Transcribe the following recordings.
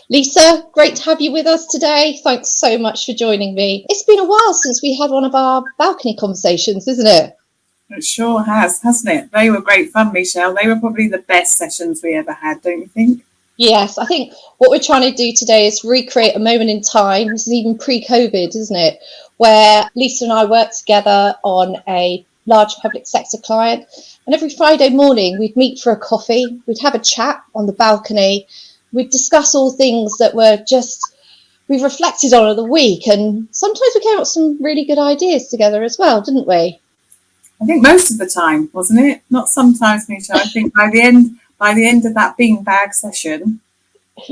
Lisa, great to have you with us today. Thanks so much for joining me. It's been a while since we had one of our balcony conversations, isn't it? It sure has, hasn't it? They were great fun, Michele. They were probably the best sessions we ever had, don't you think? Yes, I think what we're trying to do today is recreate a moment in time. This is even pre-COVID, isn't it? Where Lisa and I worked together on a large public sector client. And every Friday morning, we'd meet for a coffee. We'd have a chat on the balcony. We'd discuss all things that were just we've reflected on the week. And sometimes we came up with some really good ideas together as well, didn't we? I think most of the time, wasn't it? Not sometimes, Michele. I think by the end of that beanbag session,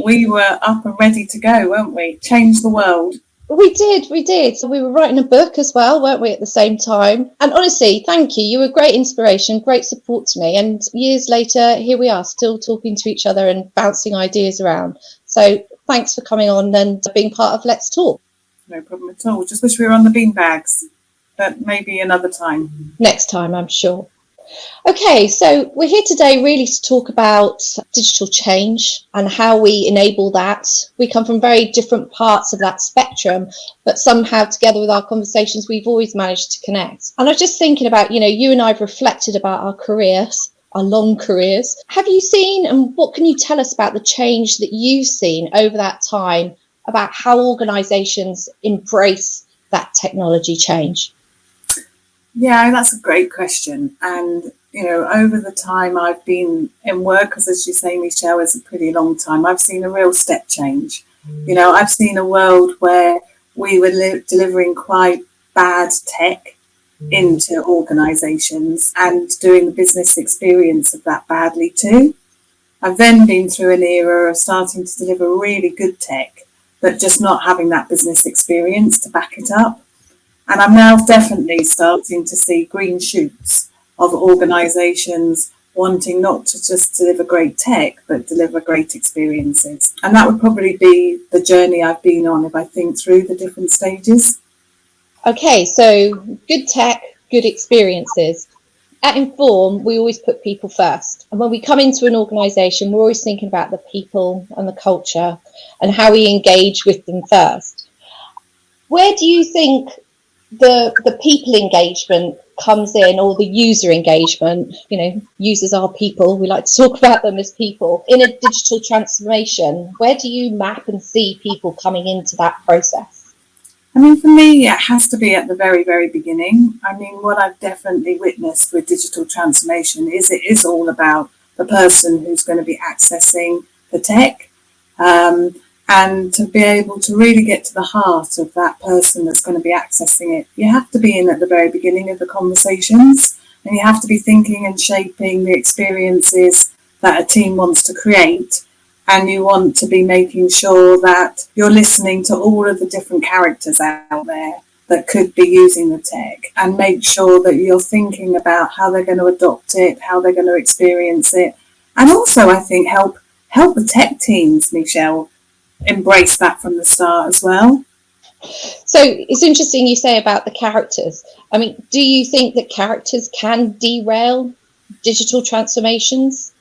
we were up and ready to go, weren't we? Change the world. We did. So we were writing a book as well, weren't we, at the same time? And honestly, thank you. You were great inspiration, great support to me. And years later, here we are, still talking to each other and bouncing ideas around. So thanks for coming on and being part of Let's Talk. No problem at all. Just wish we were on the beanbags, but maybe another time. Next time, I'm sure. Okay, so we're here today really to talk about digital change and how we enable that. We come from very different parts of that spectrum, but somehow together with our conversations, we've always managed to connect. And I was just thinking about, you and I have reflected about our careers, our long careers. Have you seen, and what can you tell us about the change that you've seen over that time about how organisations embrace that technology change? Yeah, that's a great question. And, over the time I've been in work, because as you say, Michele, it's a pretty long time, I've seen a real step change. I've seen a world where we were delivering quite bad tech into organisations and doing the business experience of that badly too. I've then been through an era of starting to deliver really good tech, but just not having that business experience to back it up. And I'm now definitely starting to see green shoots of organisations wanting not to just deliver great tech, but deliver great experiences. And that would probably be the journey I've been on if I think through the different stages. Okay, so good tech, good experiences. At Inform, we always put people first. And when we come into an organisation, we're always thinking about the people and the culture and how we engage with them first. Where do you think the people engagement comes in, or the user engagement? Users are people. We like to talk about them as people. In a digital transformation, where do you map and see people coming into that process? For me, it has to be at the very, very beginning. What I've definitely witnessed with digital transformation is it is all about the person who's going to be accessing the tech. And to be able to really get to the heart of that person that's going to be accessing it, you have to be in at the very beginning of the conversations, and you have to be thinking and shaping the experiences that a team wants to create. And you want to be making sure that you're listening to all of the different characters out there that could be using the tech, and make sure that you're thinking about how they're going to adopt it, how they're going to experience it. And also, I think, help the tech teams, Michele, embrace that from the start as well. So it's interesting you say about the characters. Do you think that characters can derail digital transformations?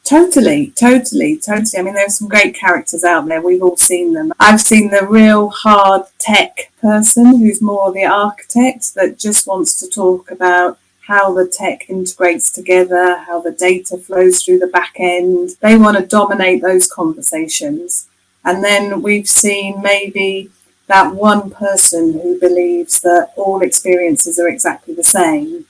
Totally. There's some great characters out there. We've all seen them. I've seen the real hard tech person who's more the architect that just wants to talk about how the tech integrates together, how the data flows through the back end. They want to dominate those conversations. And then we've seen maybe that one person who believes that all experiences are exactly the same,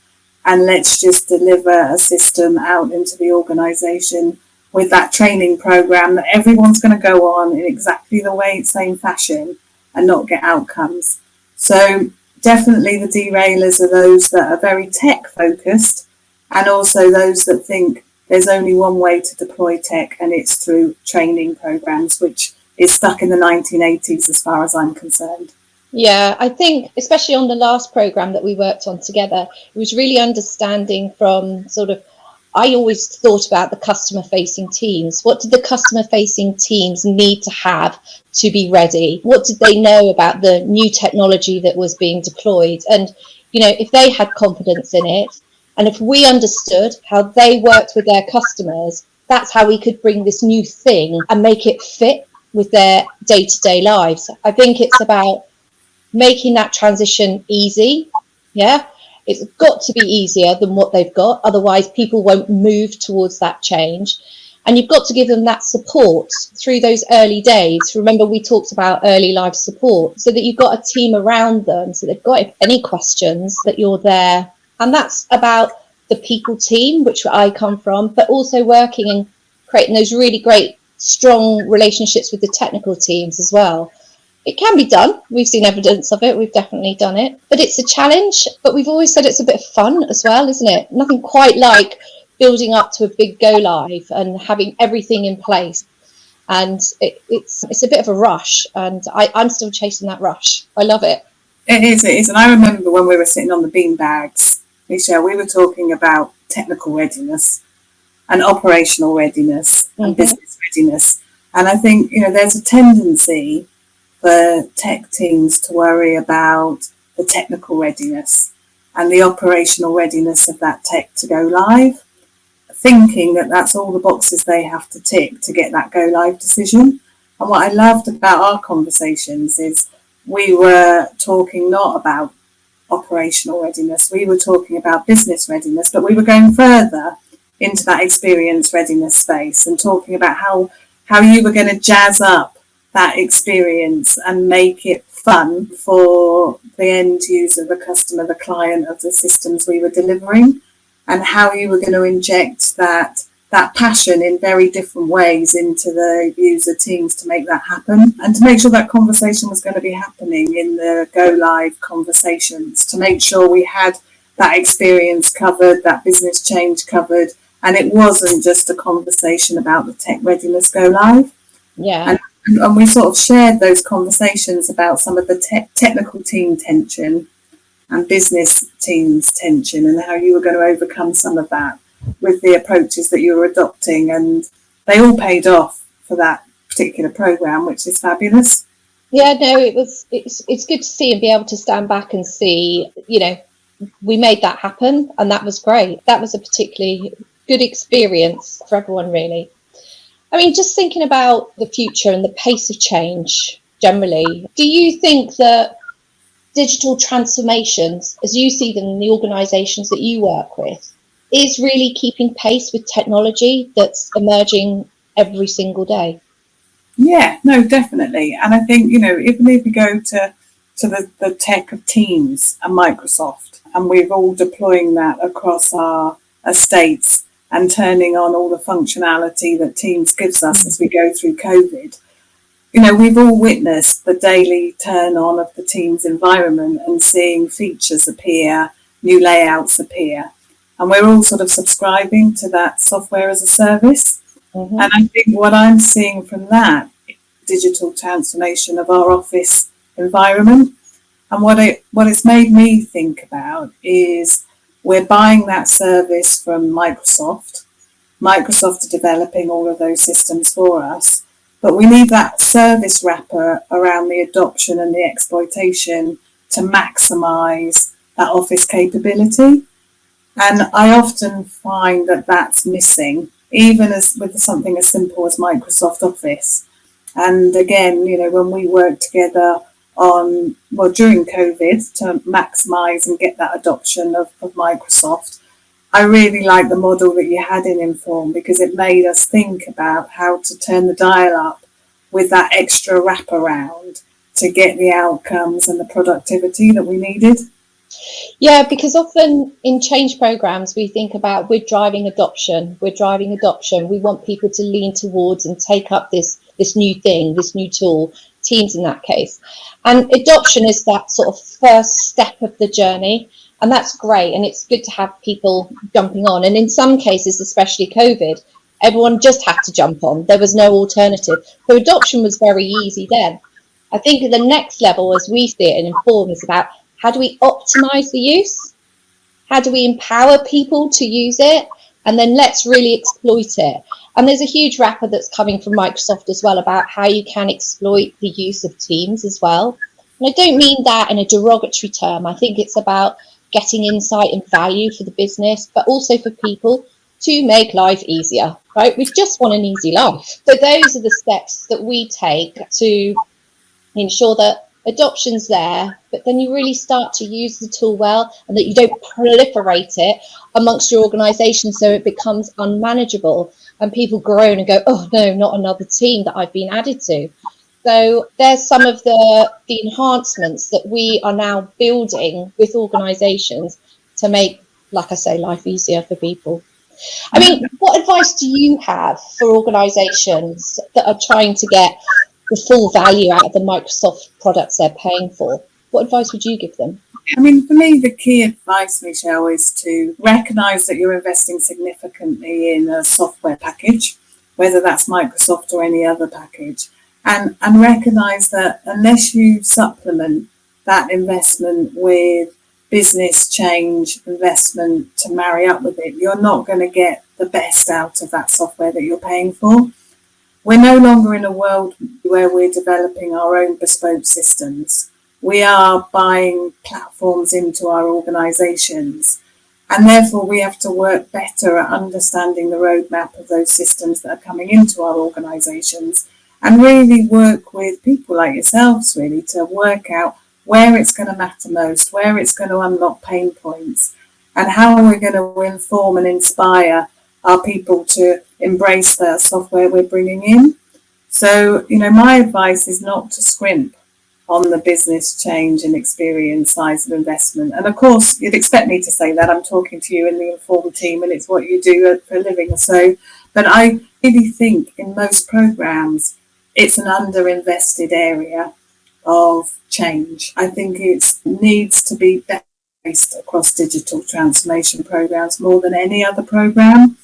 and let's just deliver a system out into the organisation with that training programme that everyone's going to go on in exactly the same fashion and not get outcomes. So definitely the derailers are those that are very tech focused, and also those that think there's only one way to deploy tech, and it's through training programmes, which is stuck in the 1980s as far as I'm concerned. Yeah, I think especially on the last programme that we worked on together, it was really understanding from I always thought about the customer facing teams. What did the customer facing teams need to have to be ready? What did they know about the new technology that was being deployed? And, if they had confidence in it, and if we understood how they worked with their customers, that's how we could bring this new thing and make it fit with their day-to-day lives. I think it's about making that transition easy. Yeah, it's got to be easier than what they've got, otherwise people won't move towards that change. And you've got to give them that support through those early days. Remember, we talked about early life support, so that you've got a team around them, so they've got any questions, that you're there. And that's about the people team, which I come from, but also working and creating those really great, strong relationships with the technical teams as well. It can be done. We've seen evidence of it. We've definitely done it. But it's a challenge. But we've always said it's a bit of fun as well, isn't it? Nothing quite like building up to a big go live and having everything in place. And it's a bit of a rush. And I'm still chasing that rush. I love it. It is. And I remember when we were sitting on the bean bags, Michele, we were talking about technical readiness and operational readiness and business readiness. And I think, there's a tendency for tech teams to worry about the technical readiness and the operational readiness of that tech to go live, thinking that that's all the boxes they have to tick to get that go live decision. And what I loved about our conversations is we were talking not about operational readiness, we were talking about business readiness, but we were going further into that experience readiness space and talking about how you were going to jazz up that experience and make it fun for the end user, the customer, the client of the systems we were delivering, and how you were going to inject that passion in very different ways into the user teams to make that happen, and to make sure that conversation was going to be happening in the go live conversations, to make sure we had that experience covered, that business change covered, and it wasn't just a conversation about the tech readiness go live. Yeah. And we sort of shared those conversations about some of the technical team tension and business teams tension, and how you were going to overcome some of that with the approaches that you were adopting. And they all paid off for that particular program, which is fabulous. Yeah, no, it's good to see and be able to stand back and see, we made that happen, and that was great. That was a particularly good experience for everyone, really. I mean, just thinking about the future and the pace of change generally, do you think that digital transformations, as you see them in the organisations that you work with, is really keeping pace with technology that's emerging every single day? Yeah, no, definitely. And I think, even if we go to the tech of Teams and Microsoft, and we're all deploying that across our estates and turning on all the functionality that Teams gives us as we go through COVID, we've all witnessed the daily turn on of the Teams environment and seeing features appear, new layouts appear. And we're all sort of subscribing to that software as a service. Mm-hmm. And I think what I'm seeing from that digital transformation of our office environment, and what it's made me think about is we're buying that service from Microsoft. Microsoft are developing all of those systems for us, but we need that service wrapper around the adoption and the exploitation to maximize that office capability. And I often find that that's missing, even as with something as simple as Microsoft Office. And again, when we work together during COVID to maximise and get that adoption of Microsoft, I really like the model that you had in Inform, because it made us think about how to turn the dial up with that extra wraparound to get the outcomes and the productivity that we needed. Yeah, because often in change programs, we think about we're driving adoption. We want people to lean towards and take up this new thing, this new tool, Teams in that case. And adoption is that sort of first step of the journey. And that's great. And it's good to have people jumping on. And in some cases, especially COVID, everyone just had to jump on. There was no alternative. So adoption was very easy then. I think the next level, as we see it in Inform, is about how do we optimize the use? How do we empower people to use it? And then let's really exploit it. And there's a huge wrapper that's coming from Microsoft as well about how you can exploit the use of Teams as well. And I don't mean that in a derogatory term. I think it's about getting insight and value for the business, but also for people to make life easier, right? We just want an easy life. So those are the steps that we take to ensure that adoption's there, but then you really start to use the tool well, and that you don't proliferate it amongst your organisation so it becomes unmanageable and people groan and go, oh no, not another team that I've been added to. So there's some of the enhancements that we are now building with organisations to make, like I say, life easier for people. I mean, what advice do you have for organisations that are trying to get the full value out of the Microsoft products they're paying for? What advice would you give them? I mean, for me, the key advice, Michele, is to recognise that you're investing significantly in a software package, whether that's Microsoft or any other package, and recognise that unless you supplement that investment with business change investment to marry up with it, you're not going to get the best out of that software that you're paying for. We're no longer in a world where we're developing our own bespoke systems. We are buying platforms into our organisations, and therefore we have to work better at understanding the roadmap of those systems that are coming into our organisations, and really work with people like yourselves really to work out where it's going to matter most, where it's going to unlock pain points, and how we're going to inform and inspire our people to embrace the software we're bringing in. So, my advice is not to scrimp on the business change and experience size of investment. And of course, you'd expect me to say that. I'm talking to you in the Inform team, and it's what you do for a living. So, but I really think in most programs, it's an underinvested area of change. I think it needs to be based across digital transformation programs more than any other program,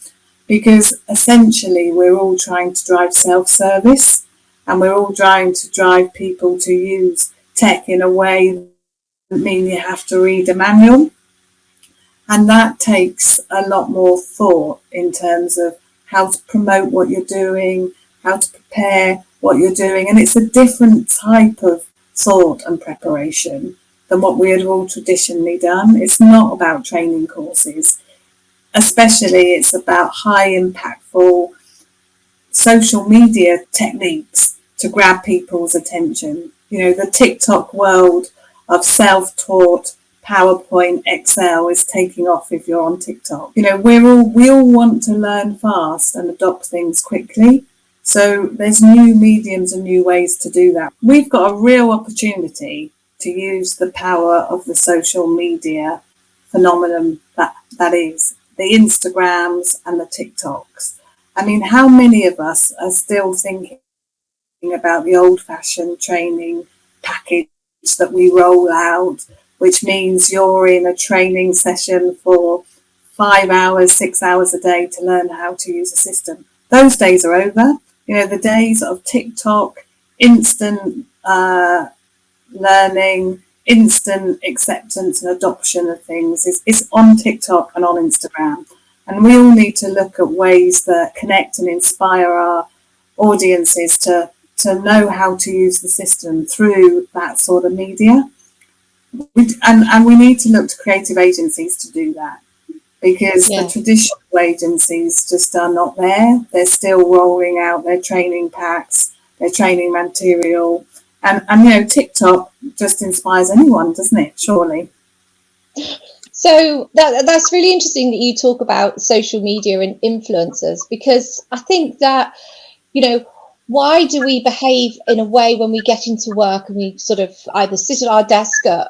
because essentially we're all trying to drive self-service, and we're all trying to drive people to use tech in a way that means you have to read a manual. And that takes a lot more thought in terms of how to promote what you're doing, how to prepare what you're doing. And it's a different type of thought and preparation than what we had all traditionally done. It's not about training courses. Especially it's about high impactful social media techniques to grab people's attention. The TikTok world of self-taught PowerPoint, Excel is taking off if you're on TikTok. We all want to learn fast and adopt things quickly. So there's new mediums and new ways to do that. We've got a real opportunity to use the power of the social media phenomenon that is the Instagrams and the TikToks. I mean, how many of us are still thinking about the old-fashioned training package that we roll out, which means you're in a training session for 5 hours, 6 hours a day to learn how to use a system? Those days are over. The days of TikTok, instant learning, instant acceptance and adoption of things is on TikTok and on Instagram. And we all need to look at ways that connect and inspire our audiences to know how to use the system through that sort of media. And we need to look to creative agencies to do that, because the traditional agencies just are not there. They're still rolling out their training packs, their training material. And TikTok just inspires anyone, doesn't it? Surely. So that's really interesting that you talk about social media and influencers, because I think that, why do we behave in a way when we get into work and we sort of either sit at our desk at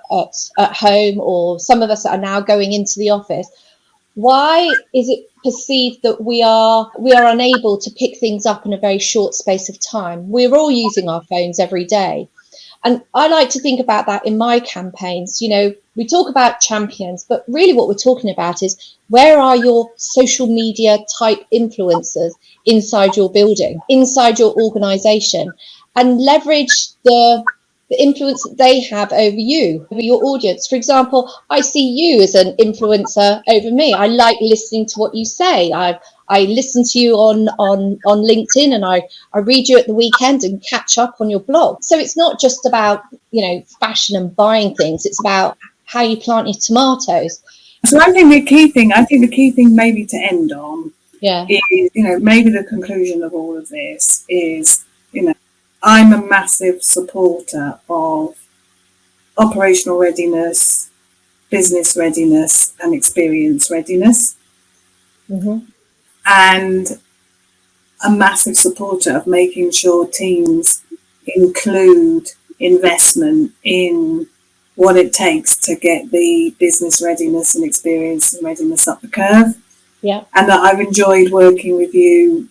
home, or some of us are now going into the office? Why is it perceived that we are unable to pick things up in a very short space of time? We're all using our phones every day. And I like to think about that in my campaigns. We talk about champions, but really what we're talking about is, where are your social media type influencers inside your building, inside your organization, and leverage the influence that they have over you, over your audience. For example, I see you as an influencer over me. I like listening to what you say. I listen to you on LinkedIn, and I read you at the weekend and catch up on your blog. So it's not just about, fashion and buying things. It's about how you plant your tomatoes. So I think the key thing maybe to end on Yeah. is, maybe the conclusion of all of this is, I'm a massive supporter of operational readiness, business readiness, and experience readiness. Mm-hmm. And a massive supporter of making sure teams include investment in what it takes to get the business readiness and experience and readiness up the curve. Yeah. And that I've enjoyed working with you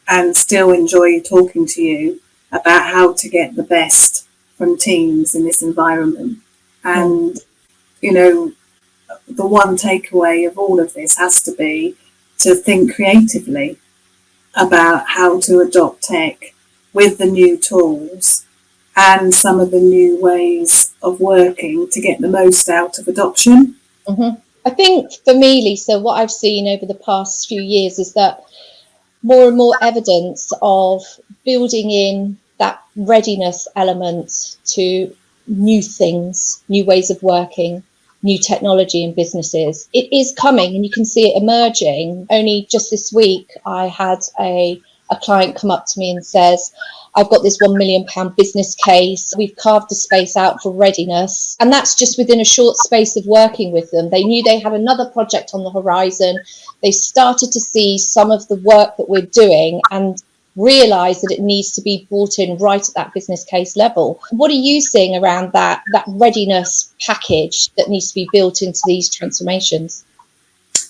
and still enjoy talking to you about how to get the best from teams in this environment. And, the one takeaway of all of this has to be to think creatively about how to adopt tech with the new tools and some of the new ways of working to get the most out of adoption. Mm-hmm. I think for me, Lisa, what I've seen over the past few years is that more and more evidence of building in that readiness element to new things, new ways of working, new technology in businesses. It is coming, and you can see it emerging. Only just this week, I had a client come up to me and says, I've got this £1 million business case. We've carved the space out for readiness. And that's just within a short space of working with them. They knew they had another project on the horizon. They started to see some of the work that we're doing and realise that it needs to be brought in right at that business case level. What are you seeing around that readiness package that needs to be built into these transformations?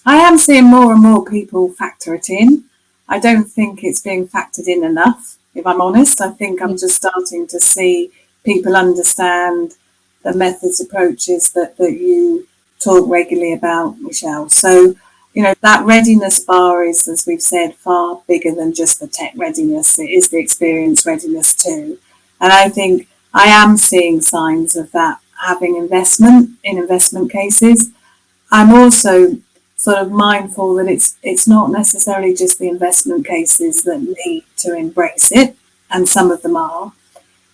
I am seeing more and more people factor it in. I don't think it's being factored in enough, if I'm honest. I think I'm just starting to see people understand the methods, approaches that you talk regularly about, Michele. So, that readiness bar is, as we've said, far bigger than just the tech readiness. It is the experience readiness too. And I think I am seeing signs of that having investment in investment cases. I'm also sort of mindful that it's not necessarily just the investment cases that need to embrace it, and some of them are.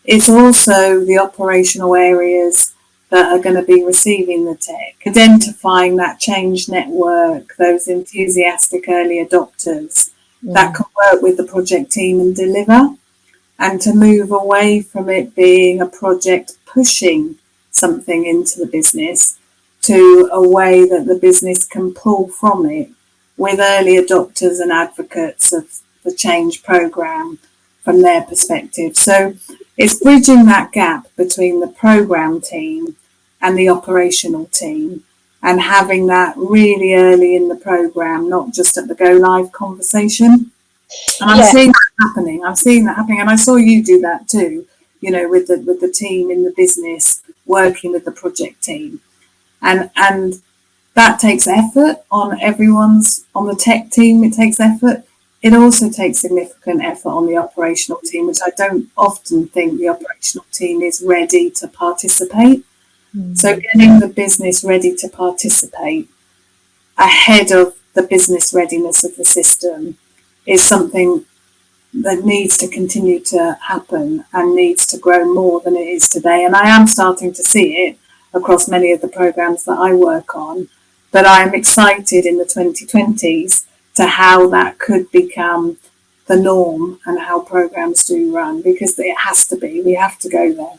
It's also the operational areas that are going to be receiving the tech, identifying that change network, those enthusiastic early adopters that can work with the project team and deliver, and to move away from it being a project pushing something into the business to a way that the business can pull from it with early adopters and advocates of the change program from their perspective. So it's bridging that gap between the program team and the operational team, and having that really early in the program, not just at the go live conversation. And I'm seeing that happening. And I saw you do that too, with the team in the business working with the project team. And that takes effort on the tech team, it takes effort. It also takes significant effort on the operational team, which I don't often think the operational team is ready to participate. So getting the business ready to participate ahead of the business readiness of the system is something that needs to continue to happen and needs to grow more than it is today. And I am starting to see it across many of the programs that I work on. But I'm excited in the 2020s to how that could become the norm and how programs do run, because it has to be. We have to go there.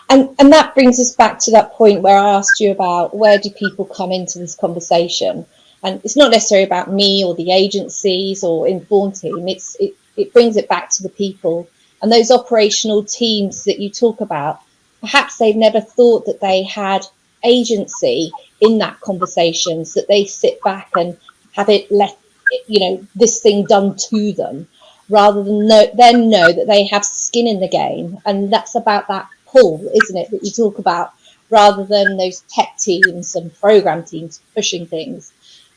And that brings us back to that point where I asked you about where do people come into this conversation? And it's not necessarily about me or the agencies or Inform Team. It brings it back to the people and those operational teams that you talk about. Perhaps they've never thought that they had agency in that conversation, so that they sit back and have it this thing done to them, rather than know that they have skin in the game. And that's about that pull, isn't it, that you talk about, rather than those tech teams and program teams pushing things.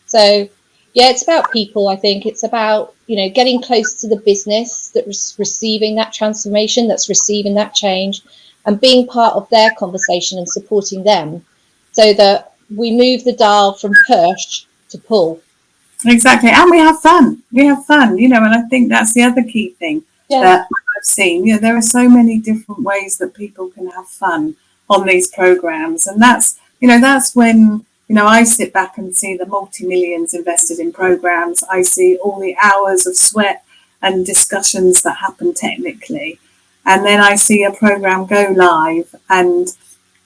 So it's about people. I think it's about getting close to the business that's receiving that transformation, that's receiving that change, and being part of their conversation and supporting them, so that we move the dial from push to pull. Exactly. And we have fun, and I think that's the other key thing that I've seen. There are so many different ways that people can have fun on these programs. And that's when, I sit back and see the multi-millions invested in programs. I see all the hours of sweat and discussions that happen technically. And then I see a program go live and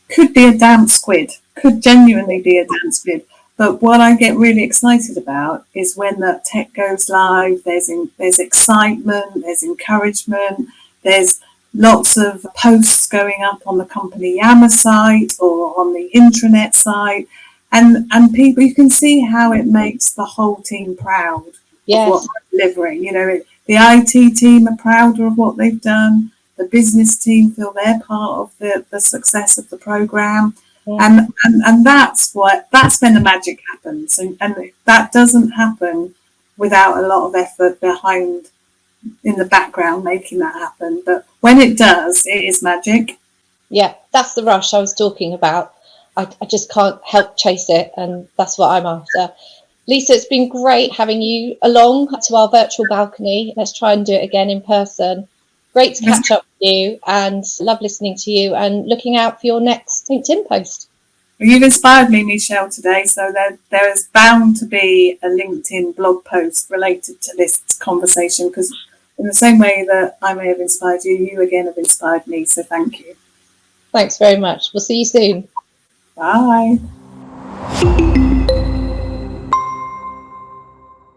could be a damp squid, could genuinely be a damp squid. But what I get really excited about is when that tech goes live, there's excitement, there's encouragement, there's lots of posts going up on the company Yammer site or on the intranet site. And people, you can see how it makes the whole team proud of what they're delivering. The IT team are prouder of what they've done. The business team feel they're part of the success of the program. Yeah. And that's when the magic happens. And that doesn't happen without a lot of effort behind in the background making that happen. But when it does, it is magic. Yeah, that's the rush I was talking about. I just can't help chase it, and that's what I'm after. Lisa, it's been great having you along to our virtual balcony. Let's try and do it again in person. Great to catch up with you, and love listening to you and looking out for your next LinkedIn post. Well, you've inspired me, Michele, today. So there is bound to be a LinkedIn blog post related to this conversation, because in the same way that I may have inspired you, you again have inspired me. So thank you. Thanks very much. We'll see you soon. Bye.